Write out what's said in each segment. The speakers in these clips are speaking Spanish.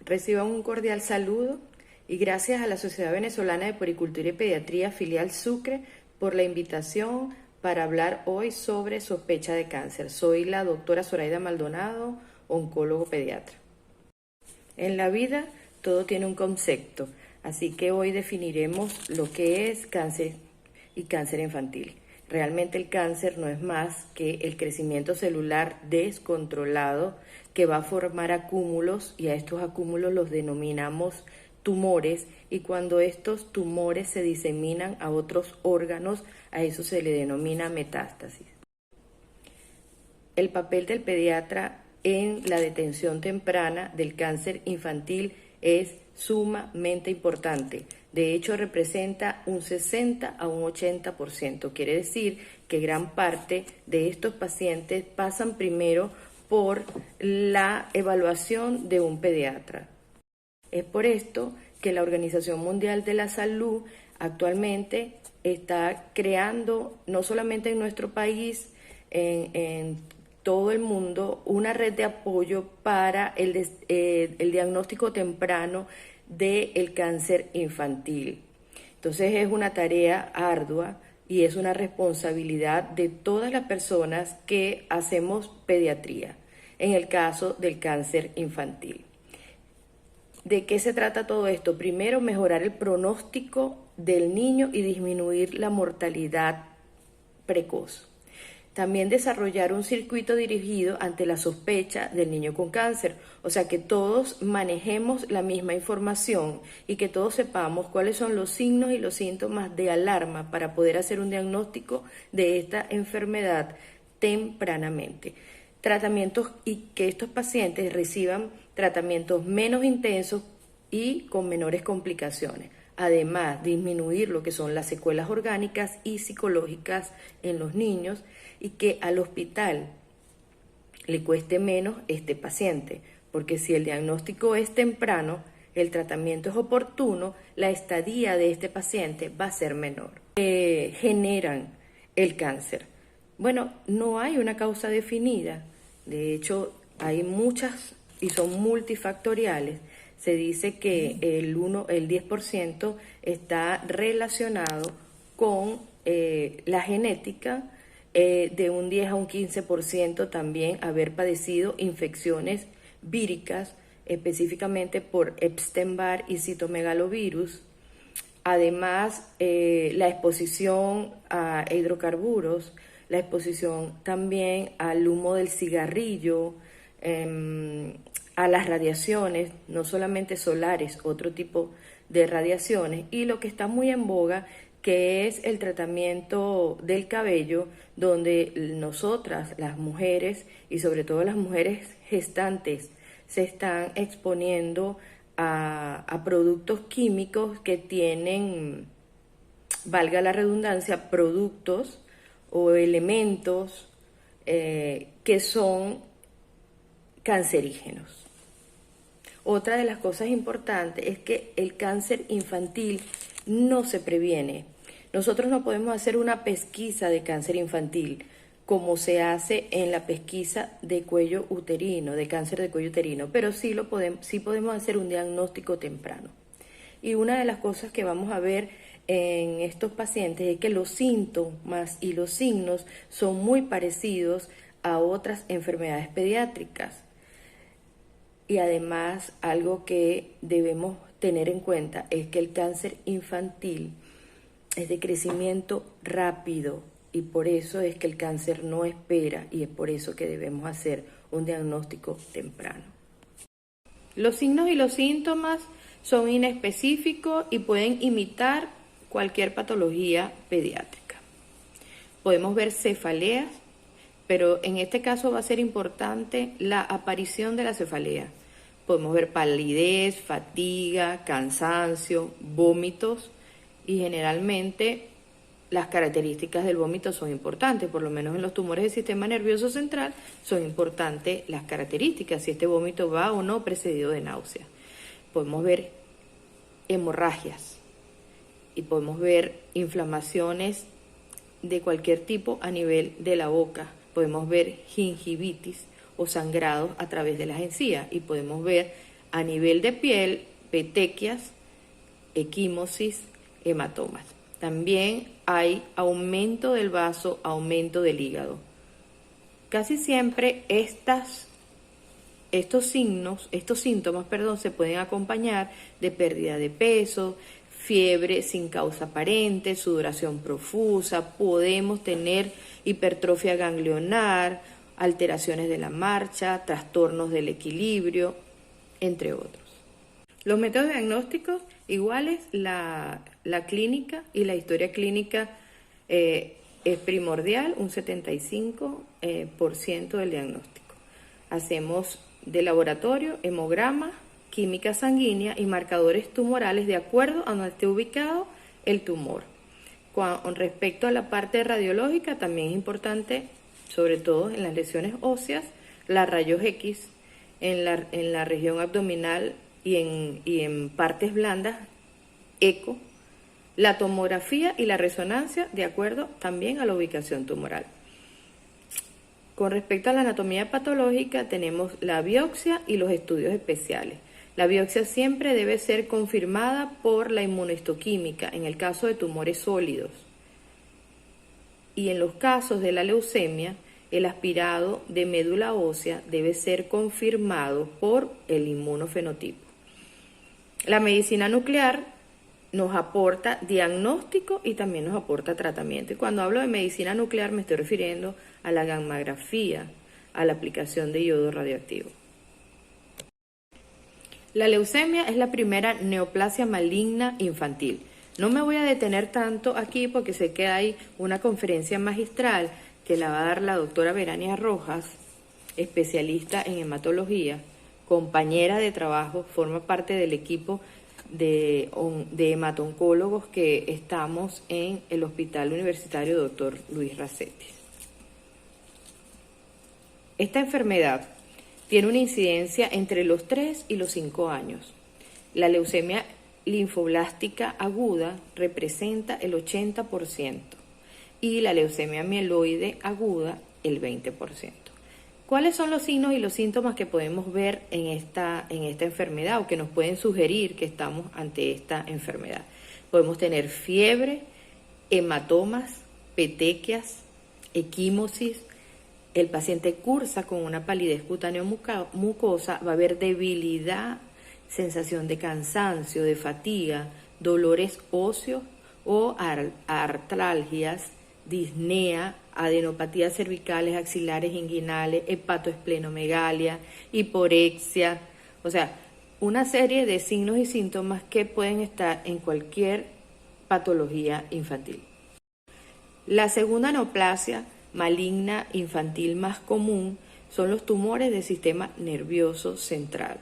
Reciban un cordial saludo y gracias a la Sociedad Venezolana de Puericultura y Pediatría, filial Sucre, por la invitación para hablar hoy sobre sospecha de cáncer. Soy la doctora Zoraida Maldonado, oncólogo pediatra. En la vida todo tiene un concepto, así que hoy definiremos lo que es cáncer y cáncer infantil. Realmente el cáncer no es más que el crecimiento celular descontrolado que va a formar acúmulos, y a estos acúmulos los denominamos tumores, y cuando estos tumores se diseminan a otros órganos, a eso se le denomina metástasis. El papel del pediatra en la detención temprana del cáncer infantil es sumamente importante. De hecho, representa un 60 a un 80%. Quiere decir que gran parte de estos pacientes pasan primero por la evaluación de un pediatra. Es por esto que la Organización Mundial de la Salud actualmente está creando, no solamente en nuestro país, en todo el mundo, una red de apoyo para el diagnóstico temprano del cáncer infantil. Entonces es una tarea ardua y es una responsabilidad de todas las personas que hacemos pediatría, en el caso del cáncer infantil. ¿De qué se trata todo esto? Primero, mejorar el pronóstico del niño y disminuir la mortalidad precoz. También desarrollar un circuito dirigido ante la sospecha del niño con cáncer, o sea que todos manejemos la misma información y que todos sepamos cuáles son los signos y los síntomas de alarma para poder hacer un diagnóstico de esta enfermedad tempranamente. Tratamientos, y que estos pacientes reciban tratamientos menos intensos y con menores complicaciones. Además, disminuir lo que son las secuelas orgánicas y psicológicas en los niños, y que al hospital le cueste menos este paciente, porque si el diagnóstico es temprano, el tratamiento es oportuno, la estadía de este paciente va a ser menor. Generan el cáncer. Bueno, no hay una causa definida, de hecho hay muchas y son multifactoriales. Se dice que el 10% está relacionado con la genética, de un 10 a un 15% también haber padecido infecciones víricas, específicamente por Epstein-Barr y citomegalovirus. Además, la exposición a hidrocarburos, la exposición también al humo del cigarrillo, a las radiaciones, no solamente solares, otro tipo de radiaciones, y lo que está muy en boga, que es el tratamiento del cabello, donde nosotras, las mujeres, y sobre todo las mujeres gestantes, se están exponiendo a productos químicos que tienen, valga la redundancia, productos o elementos que son cancerígenos. Otra de las cosas importantes es que el cáncer infantil no se previene. Nosotros no podemos hacer una pesquisa de cáncer infantil como se hace en la pesquisa de cuello uterino, de cáncer de cuello uterino, pero sí podemos hacer un diagnóstico temprano. Y una de las cosas que vamos a ver en estos pacientes es que los síntomas y los signos son muy parecidos a otras enfermedades pediátricas. Y además, algo que debemos tener en cuenta es que el cáncer infantil es de crecimiento rápido, y por eso es que el cáncer no espera, y es por eso que debemos hacer un diagnóstico temprano. Los signos y los síntomas son inespecíficos y pueden imitar cualquier patología pediátrica. Podemos ver cefaleas, pero en este caso va a ser importante la aparición de la cefalea. Podemos ver palidez, fatiga, cansancio, vómitos, y generalmente las características del vómito son importantes, por lo menos en los tumores del sistema nervioso central son importantes las características, si este vómito va o no precedido de náuseas. Podemos ver hemorragias y podemos ver inflamaciones de cualquier tipo a nivel de la boca. Podemos ver gingivitis o sangrados a través de las encías, y podemos ver A nivel de piel, petequias, equimosis, hematomas. También hay aumento del vaso, aumento del hígado. Casi siempre estos síntomas, se pueden acompañar de pérdida de peso, fiebre sin causa aparente, sudoración profusa, podemos tener hipertrofia ganglionar, alteraciones de la marcha, trastornos del equilibrio, entre otros. Los métodos diagnósticos iguales, la clínica y la historia clínica es primordial, un 75% del diagnóstico. Hacemos de laboratorio, hemograma, química sanguínea y marcadores tumorales de acuerdo a donde esté ubicado el tumor. Con respecto a la parte radiológica, también es importante, sobre todo en las lesiones óseas, la rayos X en la región abdominal y en partes blandas, eco, la tomografía y la resonancia de acuerdo también a la ubicación tumoral. Con respecto a la anatomía patológica, tenemos la biopsia y los estudios especiales. La biopsia siempre debe ser confirmada por la inmunohistoquímica en el caso de tumores sólidos. Y en los casos de la leucemia, el aspirado de médula ósea debe ser confirmado por el inmunofenotipo. La medicina nuclear nos aporta diagnóstico y también nos aporta tratamiento. Y cuando hablo de medicina nuclear me estoy refiriendo a la gammagrafía, a la aplicación de iodo radioactivo. La leucemia es la primera neoplasia maligna infantil. No me voy a detener tanto aquí porque sé que hay una conferencia magistral que la va a dar la doctora Verania Rojas, especialista en hematología, compañera de trabajo, forma parte del equipo de hematoncólogos que estamos en el Hospital Universitario Dr. Luis Racetti. Esta enfermedad tiene una incidencia entre los 3 y los 5 años. La leucemia linfoblástica aguda representa el 80% y la leucemia mieloide aguda el 20%. ¿Cuáles son los signos y los síntomas que podemos ver en esta enfermedad o que nos pueden sugerir que estamos ante esta enfermedad? Podemos tener fiebre, hematomas, petequias, equimosis. El paciente cursa con una palidez cutáneo mucosa, va a haber debilidad, sensación de cansancio, de fatiga, dolores óseos o artralgias, disnea, adenopatías cervicales, axilares, inguinales, hepatoesplenomegalia, hiporexia, o sea, una serie de signos y síntomas que pueden estar en cualquier patología infantil. La segunda neoplasia maligna infantil más común son los tumores del sistema nervioso central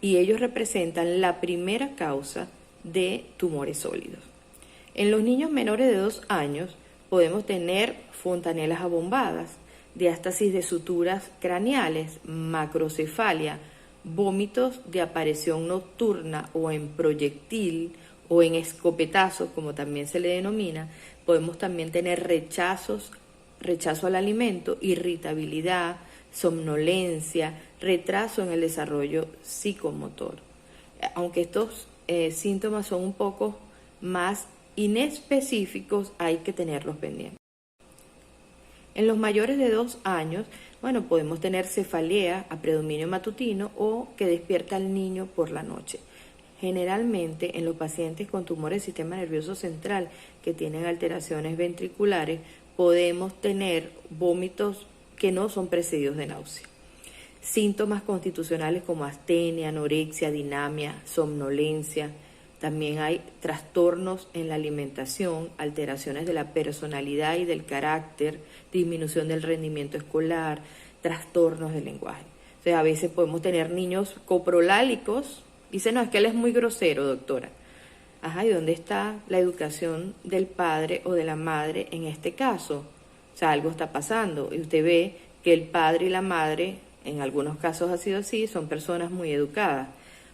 y ellos representan la primera causa de tumores sólidos. En los niños menores de 2 años podemos tener fontanelas abombadas, diástasis de suturas craneales, macrocefalia, vómitos de aparición nocturna o en proyectil o en escopetazo, como también se le denomina. Podemos también tener rechazo al alimento, irritabilidad, somnolencia, retraso en el desarrollo psicomotor. Aunque estos síntomas son un poco más inespecíficos, hay que tenerlos pendientes. En los mayores de 2 años, podemos tener cefalea a predominio matutino o que despierta al niño por la noche. Generalmente en los pacientes con tumores del sistema nervioso central que tienen alteraciones ventriculares, podemos tener vómitos que no son precedidos de náusea. Síntomas constitucionales como astenia, anorexia, dinamia, somnolencia. También hay trastornos en la alimentación, alteraciones de la personalidad y del carácter, disminución del rendimiento escolar, trastornos del lenguaje. O sea, a veces podemos tener niños coprolálicos. Dicen, no, es que él es muy grosero, doctora. Ajá, ¿y dónde está la educación del padre o de la madre en este caso? O sea, algo está pasando y usted ve que el padre y la madre, en algunos casos ha sido así, son personas muy educadas.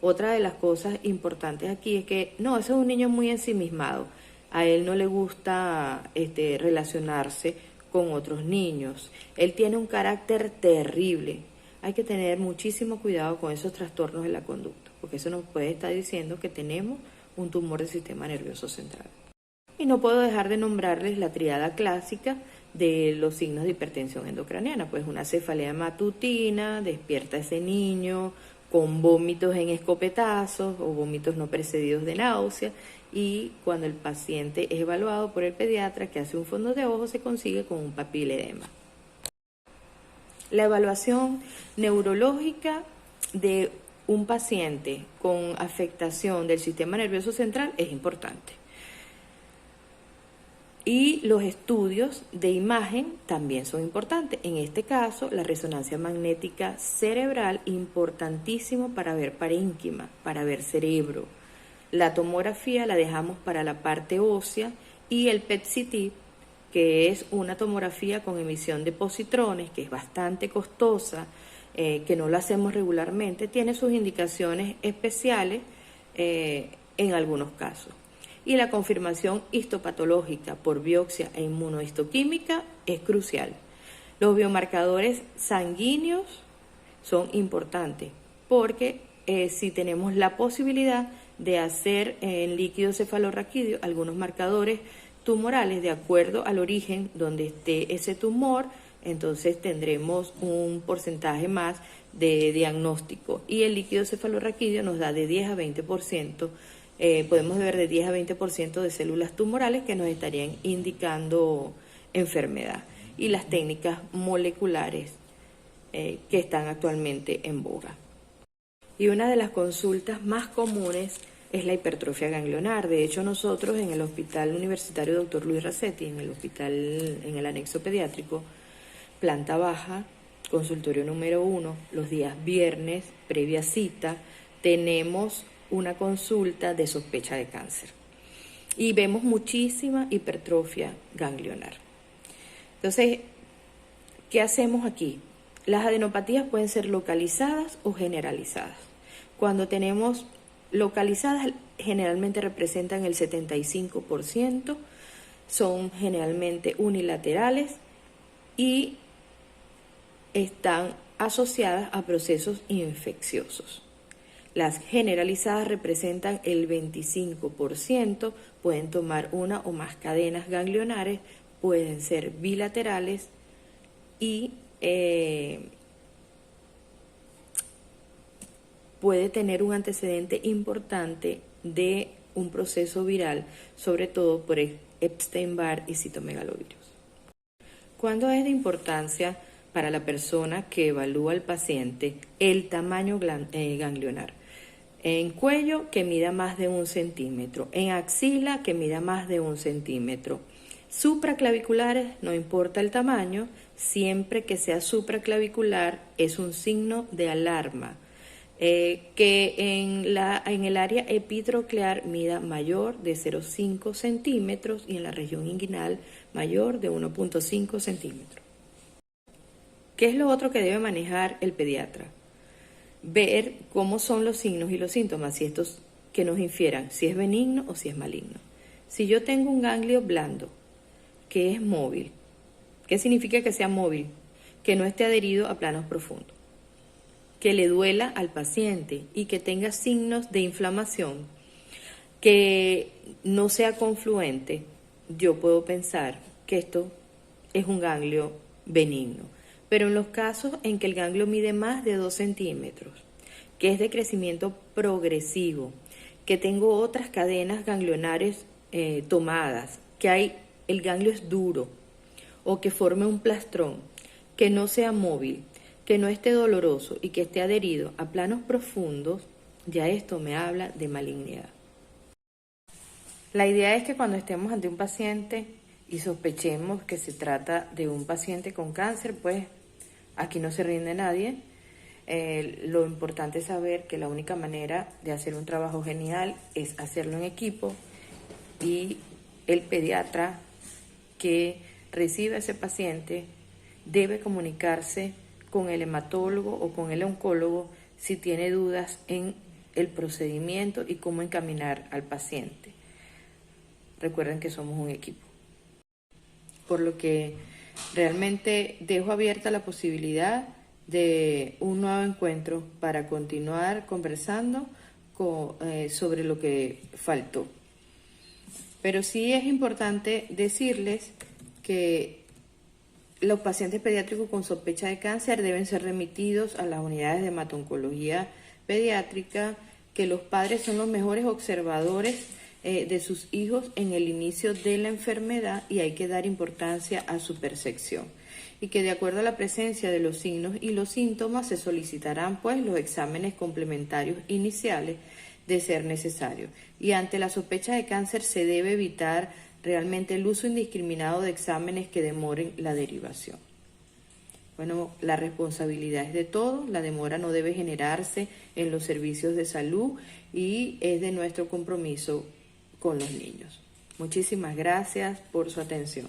Otra de las cosas importantes aquí es que, no, ese es un niño muy ensimismado. A él no le gusta relacionarse con otros niños. Él tiene un carácter terrible. hay que tener muchísimo cuidado con esos trastornos de la conducta, porque eso nos puede estar diciendo que tenemos un tumor del sistema nervioso central. Y no puedo dejar de nombrarles la triada clásica de los signos de hipertensión endocraniana, pues una cefalea matutina, despierta ese niño con vómitos en escopetazos o vómitos no precedidos de náusea, y cuando el paciente es evaluado por el pediatra que hace un fondo de ojo se consigue con un papiledema. La evaluación neurológica de un paciente con afectación del sistema nervioso central es importante. Y los estudios de imagen también son importantes. En este caso, la resonancia magnética cerebral, importantísimo para ver parénquima, para ver cerebro. La tomografía la dejamos para la parte ósea, y el PET-CT, que es una tomografía con emisión de positrones, que es bastante costosa, que no la hacemos regularmente, tiene sus indicaciones especiales en algunos casos. Y la confirmación histopatológica por biopsia e inmunohistoquímica es crucial. Los biomarcadores sanguíneos son importantes porque si tenemos la posibilidad de hacer en líquido cefalorraquídeo algunos marcadores tumorales de acuerdo al origen donde esté ese tumor, entonces tendremos un porcentaje más de diagnóstico, y el líquido cefalorraquídeo nos da de 10 a 20%. Podemos ver de 10 a 20% de células tumorales que nos estarían indicando enfermedad, y las técnicas moleculares que están actualmente en boga. Y una de las consultas más comunes es la hipertrofia ganglionar. De hecho, nosotros en el Hospital Universitario Dr. Luis Racetti, en el anexo pediátrico, planta baja, consultorio número 1, los días viernes, previa cita, tenemos una consulta de sospecha de cáncer y vemos muchísima hipertrofia ganglionar. Entonces, ¿qué hacemos aquí? Las adenopatías pueden ser localizadas o generalizadas. Cuando tenemos localizadas, generalmente representan el 75%, son generalmente unilaterales y están asociadas a procesos infecciosos. Las generalizadas representan el 25%, pueden tomar una o más cadenas ganglionares, pueden ser bilaterales y puede tener un antecedente importante de un proceso viral, sobre todo por Epstein-Barr y citomegalovirus. ¿Cuándo es de importancia para la persona que evalúa al paciente el tamaño ganglionar? En cuello, que mida más de 1 centímetro, en axila, que mida más de 1 centímetro. Supraclaviculares, no importa el tamaño, siempre que sea supraclavicular es un signo de alarma. Que en el área epitroclear mida mayor de 0,5 centímetros y en la región inguinal mayor de 1,5 centímetros. ¿Qué es lo otro que debe manejar el pediatra? Ver cómo son los signos y los síntomas, si estos que nos infieran si es benigno o si es maligno. Si yo tengo un ganglio blando que es móvil, ¿qué significa que sea móvil? Que no esté adherido a planos profundos, que le duela al paciente y que tenga signos de inflamación, que no sea confluente, yo puedo pensar que esto es un ganglio benigno. Pero en los casos en que el ganglio mide más de 2 centímetros, que es de crecimiento progresivo, que tengo otras cadenas ganglionares tomadas, que el ganglio es duro o que forme un plastrón, que no sea móvil, que no esté doloroso y que esté adherido a planos profundos, ya esto me habla de malignidad. La idea es que cuando estemos ante un paciente y sospechemos que se trata de un paciente con cáncer, pues aquí no se rinde nadie. Lo importante es saber que la única manera de hacer un trabajo genial es hacerlo en equipo, y el pediatra que recibe a ese paciente debe comunicarse con el hematólogo o con el oncólogo si tiene dudas en el procedimiento y cómo encaminar al paciente. Recuerden que somos un equipo. Por lo que realmente dejo abierta la posibilidad de un nuevo encuentro para continuar conversando sobre lo que faltó. Pero sí es importante decirles que los pacientes pediátricos con sospecha de cáncer deben ser remitidos a las unidades de hemato-oncología pediátrica, que los padres son los mejores observadores de sus hijos en el inicio de la enfermedad y hay que dar importancia a su percepción. Y que de acuerdo a la presencia de los signos y los síntomas se solicitarán pues los exámenes complementarios iniciales de ser necesario. Y ante la sospecha de cáncer se debe evitar realmente el uso indiscriminado de exámenes que demoren la derivación. Bueno, la responsabilidad es de todos, la demora no debe generarse en los servicios de salud y es de nuestro compromiso con los niños. Muchísimas gracias por su atención.